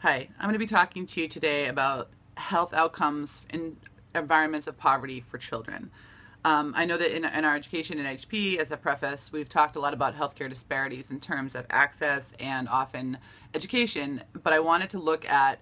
Hi, I'm going to be talking to you today about health outcomes in environments of poverty for children. I know that in our education in HP, as a preface, we've talked a lot about healthcare disparities in terms of access and often education, but I wanted to look at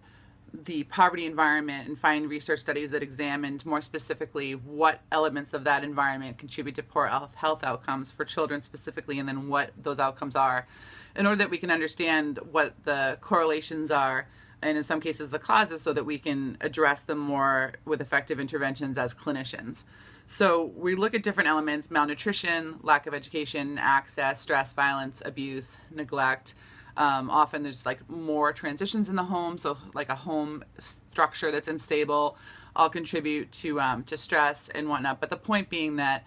the poverty environment and find research studies that examined more specifically what elements of that environment contribute to poor health outcomes for children specifically, and then what those outcomes are, in order that we can understand what the correlations are and in some cases the causes, so that we can address them more with effective interventions as clinicians. So we look at different elements: malnutrition, lack of education, access, stress, violence, abuse, neglect. Often there's like more transitions in the home, so like a home structure that's unstable all contribute to stress and whatnot. But the point being that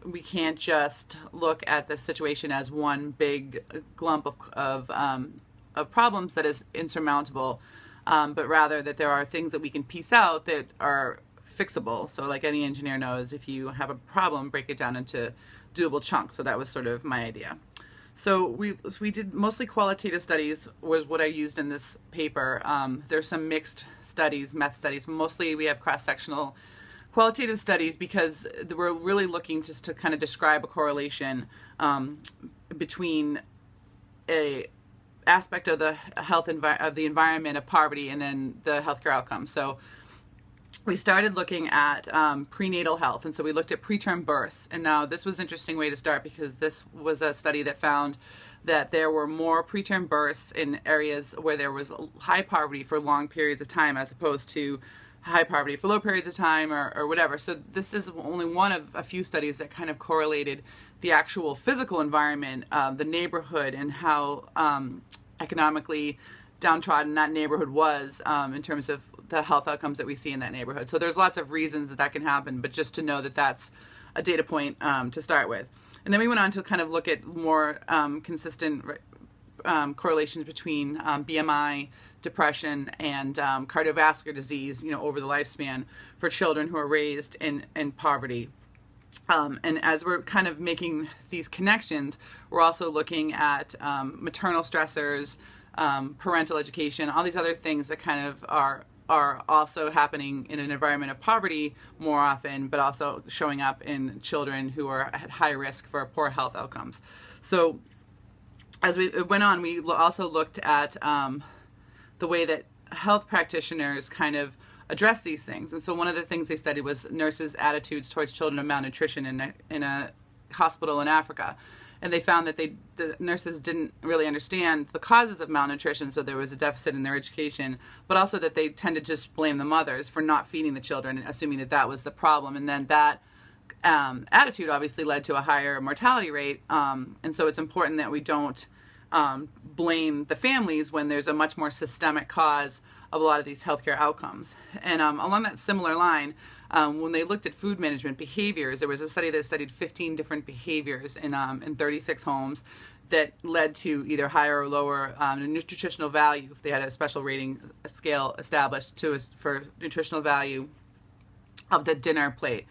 we can't just look at the situation as one big glump of problems that is insurmountable, but rather that there are things that we can piece out that are fixable. So like any engineer knows, if you have a problem, break it down into doable chunks. So that was sort of my idea. So we did mostly qualitative studies was what I used in this paper. There's some mixed studies, meth studies. Mostly we have cross-sectional qualitative studies because we're really looking just to kind of describe a correlation between a aspect of the health of the environment of poverty and then the healthcare outcomes. So we started looking at prenatal health, and so we looked at preterm births. And now this was an interesting way to start because this was a study that found that there were more preterm births in areas where there was high poverty for long periods of time as opposed to high poverty for low periods of time or whatever. So this is only one of a few studies that kind of correlated the actual physical environment, the neighborhood, and how economically downtrodden that neighborhood was in terms of the health outcomes that we see in that neighborhood. So there's lots of reasons that can happen, but just to know that that's a data point to start with. And then we went on to kind of look at more consistent correlations between BMI, depression, and cardiovascular disease, over the lifespan for children who are raised in poverty. And as we're kind of making these connections, we're also looking at maternal stressors, parental education, all these other things that kind of are also happening in an environment of poverty more often, but also showing up in children who are at high risk for poor health outcomes. So as we went on, we also looked at the way that health practitioners kind of address these things. And so one of the things they studied was nurses' attitudes towards children of malnutrition in a hospital in Africa. And they found that the nurses didn't really understand the causes of malnutrition, so there was a deficit in their education, but also that they tended to just blame the mothers for not feeding the children, assuming that that was the problem. And then that attitude obviously led to a higher mortality rate. And so it's important that we don't blame the families when there's a much more systemic cause of a lot of these healthcare outcomes. And along that similar line, when they looked at food management behaviors, there was a study that studied 15 different behaviors in 36 homes that led to either higher or lower nutritional value, if they had a special rating scale established for nutritional value of the dinner plate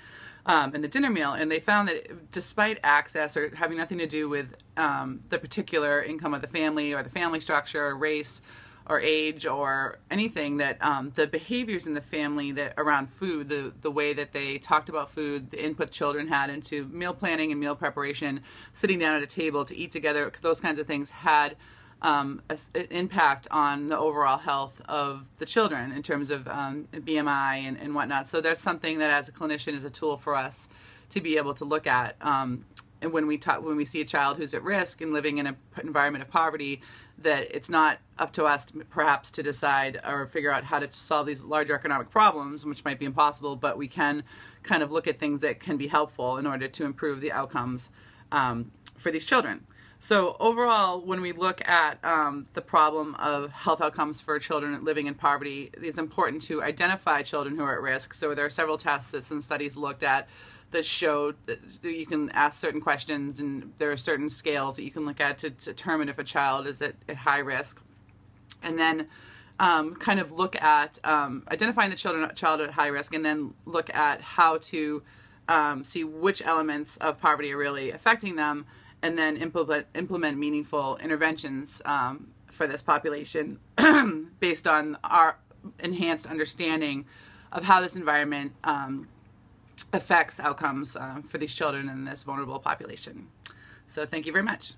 and the dinner meal. And they found that despite access or having nothing to do with the particular income of the family or the family structure or race or age or anything, that the behaviors in the family that around food, the way that they talked about food, the input children had into meal planning and meal preparation, sitting down at a table to eat together, those kinds of things had an impact on the overall health of the children in terms of BMI and whatnot. So that's something that as a clinician is a tool for us to be able to look at. And when we see a child who's at risk and living in an environment of poverty, that it's not up to us perhaps to decide or figure out how to solve these larger economic problems, which might be impossible, but we can kind of look at things that can be helpful in order to improve the outcomes for these children. So overall, when we look at the problem of health outcomes for children living in poverty, it's important to identify children who are at risk. So there are several tests that some studies looked at that showed that you can ask certain questions, and there are certain scales that you can look at to determine if a child is at high risk. And then kind of look at identifying the child at high risk, and then look at how to see which elements of poverty are really affecting them, and then implement meaningful interventions for this population based on our enhanced understanding of how this environment affects outcomes for these children in this vulnerable population. So thank you very much.